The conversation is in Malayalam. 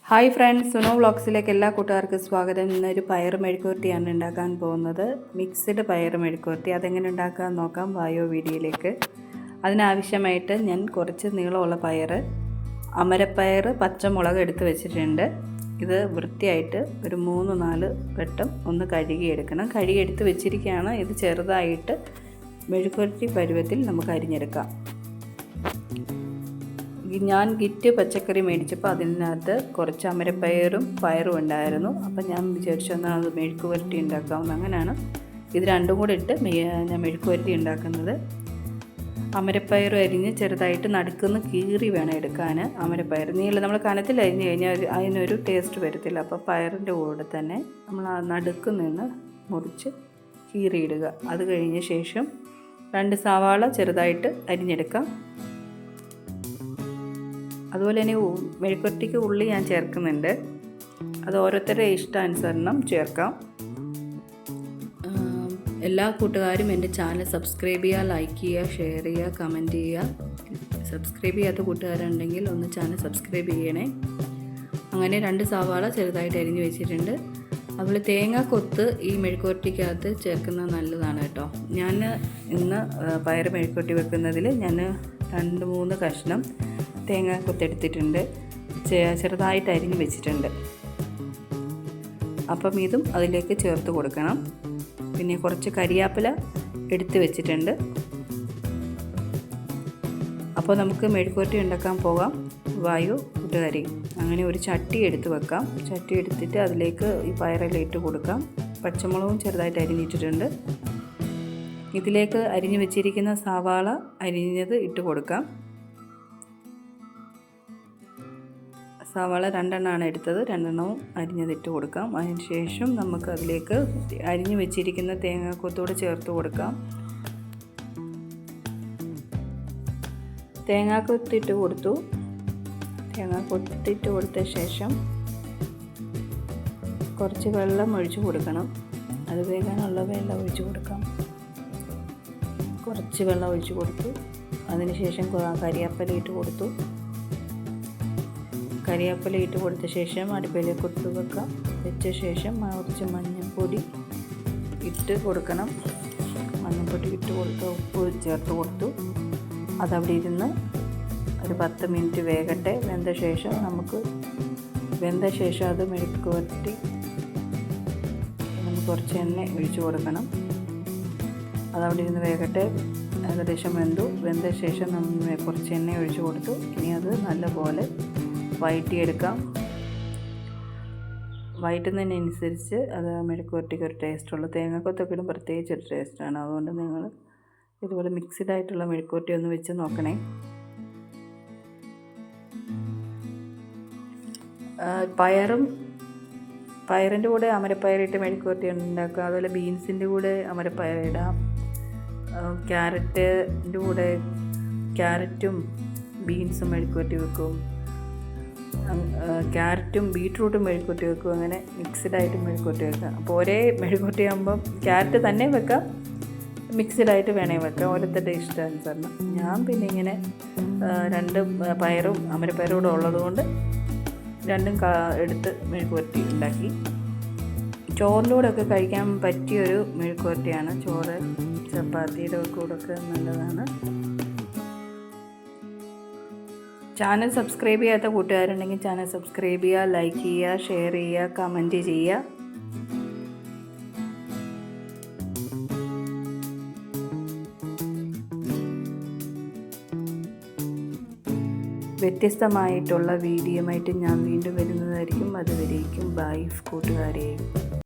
ഹായ് ഫ്രണ്ട്സ്, സുനോ വ്ളോഗ്സിലേക്ക് എല്ലാ കൂട്ടുകാർക്കും സ്വാഗതം. ഇന്നൊരു പയർ മെഴുക്കുവരട്ടിയാണ് ഉണ്ടാക്കാൻ പോകുന്നത്. മിക്സ്ഡ് പയർ മെഴുക്കുവരട്ടി. അതെങ്ങനെ ഉണ്ടാക്കാൻ നോക്കാം. വായോ വീഡിയോയിലേക്ക്. അതിനാവശ്യമായിട്ട് ഞാൻ കുറച്ച് നീളമുള്ള പയർ, അമരപ്പയർ, പച്ചമുളക് എടുത്ത് വെച്ചിട്ടുണ്ട്. ഇത് വൃത്തിയായിട്ട് ഒരു 3-4 വട്ടം ഒന്ന് കഴുകിയെടുക്കണം. കഴുകിയെടുത്ത് വെച്ചിരിക്കുകയാണ്. ഇത് ചെറുതായിട്ട് മെഴുക്കുവരട്ടി പരുവത്തിൽ നമുക്ക് അരിഞ്ഞെടുക്കാം. ഞാൻ കിറ്റ് പച്ചക്കറി മേടിച്ചപ്പോൾ അതിനകത്ത് കുറച്ച് അമരപ്പയറും പയറും ഉണ്ടായിരുന്നു. അപ്പം ഞാൻ വിചാരിച്ചു എന്നാൽ അത് മെഴുക്ക് വരട്ടി ഉണ്ടാക്കാവുന്ന. അങ്ങനെയാണ് ഇത് രണ്ടും കൂടെ ഇട്ട് ഞാൻ മെഴുക്ക് വരട്ടി ഉണ്ടാക്കുന്നത്. അമരപ്പയർ അരിഞ്ഞ് ചെറുതായിട്ട് നടുക്കുന്ന് കീറി വേണം എടുക്കാൻ. അമരപ്പയർ നമ്മൾ കനത്തിൽ അരിഞ്ഞ് കഴിഞ്ഞാൽ അതിനൊരു ടേസ്റ്റ് വരത്തില്ല. അപ്പോൾ പയറിൻ്റെ കൂടെ തന്നെ നമ്മൾ ആ നടുക്ക് നിന്ന് മുറിച്ച് കീറിയിടുക. അത് കഴിഞ്ഞ ശേഷം 2 സവാള ചെറുതായിട്ട് അരിഞ്ഞെടുക്കാം. അതുപോലെ തന്നെ മെഴുക്കുവരട്ടിക്ക് ഉള്ളി ഞാൻ ചേർക്കുന്നുണ്ട്. അത് ഓരോരുത്തരുടെ ഇഷ്ടാനുസരണം ചേർക്കാം. എല്ലാ കൂട്ടുകാരും എൻ്റെ ചാനൽ സബ്സ്ക്രൈബ് ചെയ്യുക, ലൈക്ക് ചെയ്യുക, ഷെയർ ചെയ്യുക, കമൻറ്റ് ചെയ്യുക. സബ്സ്ക്രൈബ് ചെയ്യാത്ത കൂട്ടുകാരുണ്ടെങ്കിൽ ഒന്ന് ചാനൽ സബ്സ്ക്രൈബ് ചെയ്യണേ. അങ്ങനെ 2 സവാള ചെറുതായിട്ട് അരിഞ്ഞ് വെച്ചിട്ടുണ്ട്. അതുപോലെ തേങ്ങാക്കൊത്ത് ഈ മെഴുക്കുവരട്ടിക്കകത്ത് ചേർക്കുന്നത് നല്ലതാണ് കേട്ടോ. ഞാൻ ഇന്ന് പയർ മെഴുക്കുവരട്ടി വെക്കുന്നതിൽ ഞാൻ 2-3 കഷ്ണം തേങ്ങാക്കൊത്തെടുത്തിട്ടുണ്ട്. ചെറുതായിട്ട് അരിഞ്ഞ് വെച്ചിട്ടുണ്ട്. അപ്പം ഇതും അതിലേക്ക് ചേർത്ത് കൊടുക്കണം. പിന്നെ കുറച്ച് കരിയാപ്പില എടുത്ത് വെച്ചിട്ടുണ്ട്. അപ്പോൾ നമുക്ക് മെഴുക്കുവരട്ടി ഉണ്ടാക്കാൻ പോകാം. വായു കൂട്ടുകാരി. അങ്ങനെ ഒരു ചട്ടി എടുത്ത് വെക്കാം. ചട്ടി എടുത്തിട്ട് അതിലേക്ക് ഈ പയറെല്ലാം ഇട്ട് കൊടുക്കാം. പച്ചമുളകും ചെറുതായിട്ട് അരിഞ്ഞിട്ടിട്ടുണ്ട്. ഇതിലേക്ക് അരിഞ്ഞ് വെച്ചിരിക്കുന്ന സവാള അരിഞ്ഞത് ഇട്ട് കൊടുക്കാം. സവാള 2 എണ്ണമാണ് എടുത്തത്. 2 എണ്ണവും അരിഞ്ഞതിട്ട് കൊടുക്കാം. അതിന് ശേഷം നമുക്ക് അതിലേക്ക് അരിഞ്ഞ് വെച്ചിരിക്കുന്ന തേങ്ങാക്കൊത്തോട് ചേർത്ത് കൊടുക്കാം. തേങ്ങാക്കൊത്തിട്ട് കൊടുത്തു. തേങ്ങാക്കൊത്തിട്ട് കൊടുത്ത ശേഷം കുറച്ച് വെള്ളം ഒഴിച്ച് കൊടുക്കണം. അത് വേകാനുള്ള വെള്ളം ഒഴിച്ച് കൊടുക്കാം. കുറച്ച് വെള്ളം ഒഴിച്ച് കൊടുത്തു. അതിന് ശേഷം കരിയാപ്പില ഇട്ട് കൊടുത്തു. കരിയാപ്പില ഇട്ട് കൊടുത്ത ശേഷം അടുപ്പിലേക്ക് ഇട്ട് വെക്കാം. വെച്ച ശേഷം കുറച്ച് മഞ്ഞൾപ്പൊടി ഇട്ട് കൊടുക്കണം. മഞ്ഞൾപ്പൊടി ഇട്ട് കൊടുത്ത് ഉപ്പ് ചേർത്ത് കൊടുത്തു. അതവിടെ ഇരുന്ന് ഒരു 10 മിനിറ്റ് വേകട്ടെ. വെന്ത ശേഷം അത് മെഴുക്ക് വരട്ടി നമുക്ക് കുറച്ച് എണ്ണ ഒഴിച്ച് കൊടുക്കണം. അതവിടെ ഇരുന്ന് വേകട്ടെ. ഏകദേശം വെന്ത ശേഷം നമ്മൾ കുറച്ച് എണ്ണ ഒഴിച്ച് കൊടുത്തു. ഇനി അത് നല്ലപോലെ വഴറ്റിയെടുക്കാം. വഴറ്റുന്നതിനനുസരിച്ച് അത് മെഴുക്ക് വരട്ടിക്ക് ഒരു ടേസ്റ്റുള്ളൂ. തേങ്ങാക്കൊത്തൊക്കെ ഇടും പ്രത്യേകിച്ചൊരു ടേസ്റ്റാണ്. അതുകൊണ്ട് നിങ്ങൾ ഇതുപോലെ മിക്സ്ഡ് ആയിട്ടുള്ള മെഴുക്ക് വരട്ടി ഒന്ന് വെച്ച് നോക്കണേ. പയറിൻ്റെ കൂടെ അമരപ്പയറിട്ട് മെഴുക്ക് വരട്ടി ഉണ്ടാക്കുക. അതുപോലെ ബീൻസിൻ്റെ കൂടെ അമരപ്പയർ ഇടാം. ക്യാരറ്റിൻ്റെ കൂടെ ക്യാരറ്റും ബീൻസും മെഴുക്ക് വരട്ടി വെക്കും. ക്യാരറ്റും ബീട്രൂട്ടും മെഴുക്കുവരട്ടി വെക്കും. അങ്ങനെ മിക്സ്ഡായിട്ട് മെഴുക്കുവരട്ടി വെക്കാം. അപ്പോൾ ഒരേ മെഴുക്കുവരട്ടി ആകുമ്പം ക്യാരറ്റ് തന്നെ വെക്കാം, മിക്സ്ഡായിട്ട് വേണേൽ വെക്കാം. ഓരോരുത്തരുടെ ഇഷ്ടാനുസരണം. ഞാൻ പിന്നെ ഇങ്ങനെ 2 പയറും അമരപ്പയറും കൂടെ ഉള്ളതുകൊണ്ട് 2ഉം എടുത്ത് മെഴുക്കുവരട്ടി ഉണ്ടാക്കി. ചോറിലൂടെയൊക്കെ കഴിക്കാൻ പറ്റിയൊരു മെഴുക്കുവരട്ടിയാണ്. ചോറ് ചപ്പാത്തിയുടെ കൂടെയൊക്കെ നല്ലതാണ്. ചാനൽ സബ്സ്ക്രൈബ് ചെയ്യാത്ത കൂട്ടുകാരുണ്ടെങ്കിൽ ചാനൽ സബ്സ്ക്രൈബ് ചെയ്യുക, ലൈക്ക് ചെയ്യുക, ഷെയർ ചെയ്യുക, കമൻറ്റ് ചെയ്യുക. വ്യത്യസ്തമായിട്ടുള്ള വീഡിയോയുമായിട്ട് ഞാൻ വീണ്ടും വരുന്നതായിരിക്കും. അതുവരേക്കും ബൈ കൂട്ടുകാരെ.